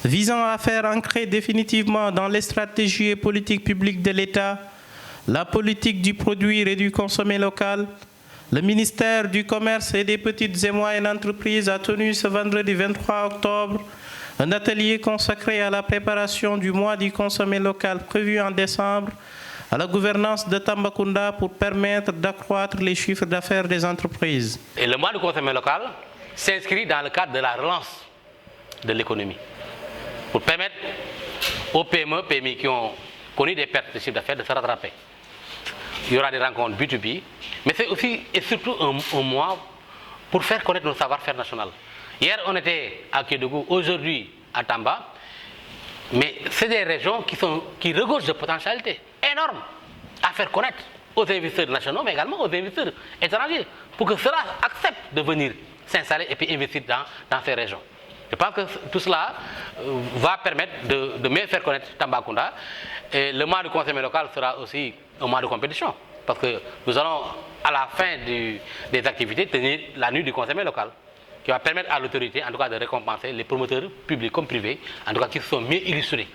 visant à faire ancrer définitivement dans les stratégies et politiques publiques de l'État la politique du produire et du consommer local, le ministère du Commerce et des petites et moyennes entreprises a tenu ce vendredi 23 octobre un atelier consacré à la préparation du mois du consommer local prévu en décembre à la gouvernance de Tambacounda pour permettre d'accroître les chiffres d'affaires des entreprises. Et le mois du consommer local s'inscrit dans le cadre de la relance de l'économie pour permettre aux PME, PMI qui ont connu des pertes de chiffre d'affaires de se rattraper. Il y aura des rencontres B2B, mais c'est aussi et surtout un mois pour faire connaître nos savoir-faire national. Hier, on était à Kédougou, aujourd'hui à Tamba, mais c'est des régions qui regorgent de potentialités énormes à faire connaître aux investisseurs nationaux, mais également aux investisseurs étrangers, pour que cela accepte de venir s'installer et puis investir dans ces régions. Je pense que tout cela va permettre de mieux faire connaître Tambacounda. Et le mois du consommer local sera aussi un mois de compétition, parce que nous allons, à la fin des activités, tenir la nuit du consommer local, qui va permettre à l'autorité, en tout cas, de récompenser les promoteurs publics comme privés, en tout cas, qui se sont mieux illustrés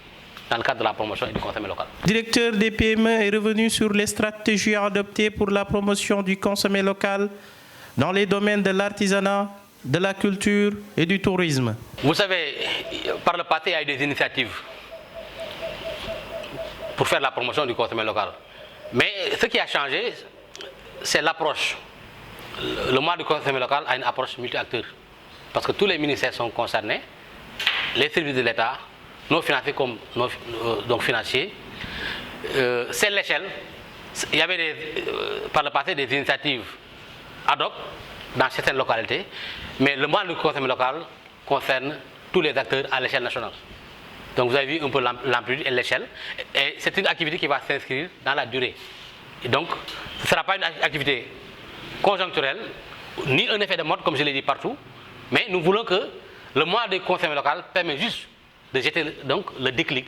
dans le cadre de la promotion et du consommer local. Le directeur des PME est revenu sur les stratégies adoptées pour la promotion du consommer local dans les domaines de l'artisanat, de la culture et du tourisme. Vous savez, par le passé, il y a eu des initiatives pour faire la promotion du consommer local. Mais ce qui a changé, c'est l'approche. Le mois du consommer local a une approche multi-acteurs. Parce que tous les ministères sont concernés, les services de l'État, non financiers comme donc financiers. C'est l'échelle. Il y avait par le passé des initiatives ad hoc dans certaines localités, mais le mois du consommer local concerne tous les acteurs à l'échelle nationale. Donc vous avez vu un peu l'amplitude et l'échelle, et c'est une activité qui va s'inscrire dans la durée. Et donc ce ne sera pas une activité conjoncturelle, ni un effet de mode comme je l'ai dit partout, mais nous voulons que le mois du consommer local permet juste de jeter donc le déclic,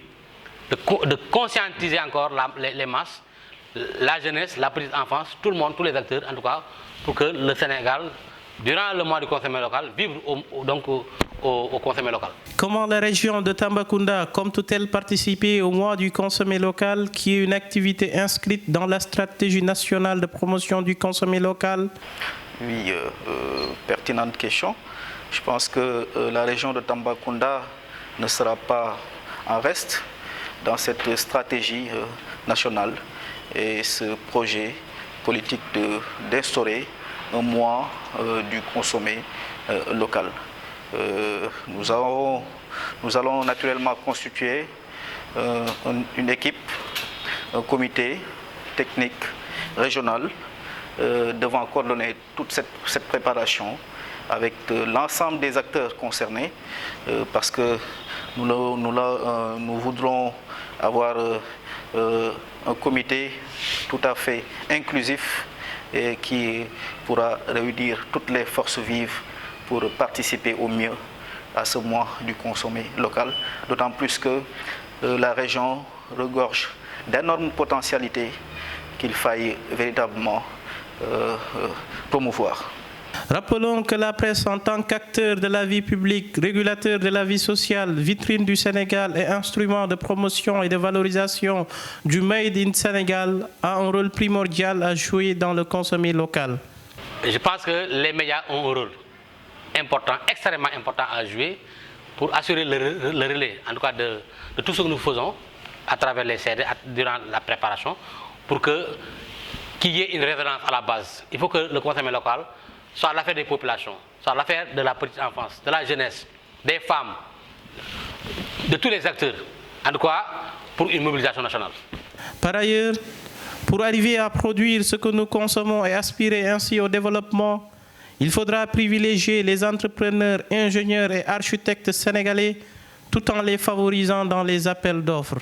de conscientiser encore les masses, la jeunesse, la petite enfance, tout le monde, tous les acteurs en tout cas, pour que le Sénégal, durant le mois du consommer local, vive au consommer local. Comment la région de Tambacounda compte-t-elle participer au mois du consommer local, qui est une activité inscrite dans la stratégie nationale de promotion du consommer local? Oui, pertinente question. Je pense que la région de Tambacounda ne sera pas en reste dans cette stratégie nationale et ce projet politique d'instaurer un mois du consommer local. Nous allons naturellement constituer une équipe, un comité technique régional devant coordonner toute cette préparation avec l'ensemble des acteurs concernés, parce que nous voudrons avoir un comité tout à fait inclusif et qui pourra réunir toutes les forces vives pour participer au mieux à ce mois du consommer local, d'autant plus que la région regorge d'énormes potentialités qu'il faille véritablement promouvoir. Rappelons que la presse, en tant qu'acteur de la vie publique, régulateur de la vie sociale, vitrine du Sénégal et instrument de promotion et de valorisation du Made in Sénégal, a un rôle primordial à jouer dans le consommer local. Je pense que les médias ont un rôle important, extrêmement important à jouer pour assurer le relais, en tout cas de tout ce que nous faisons à travers les CD durant la préparation, pour qu'il y ait une résonance à la base. Il faut que le consommer local soit l'affaire des populations, soit l'affaire de la petite enfance, de la jeunesse, des femmes, de tous les acteurs, en tout cas pour une mobilisation nationale. Par ailleurs, pour arriver à produire ce que nous consommons et aspirer ainsi au développement, il faudra privilégier les entrepreneurs, ingénieurs et architectes sénégalais tout en les favorisant dans les appels d'offres.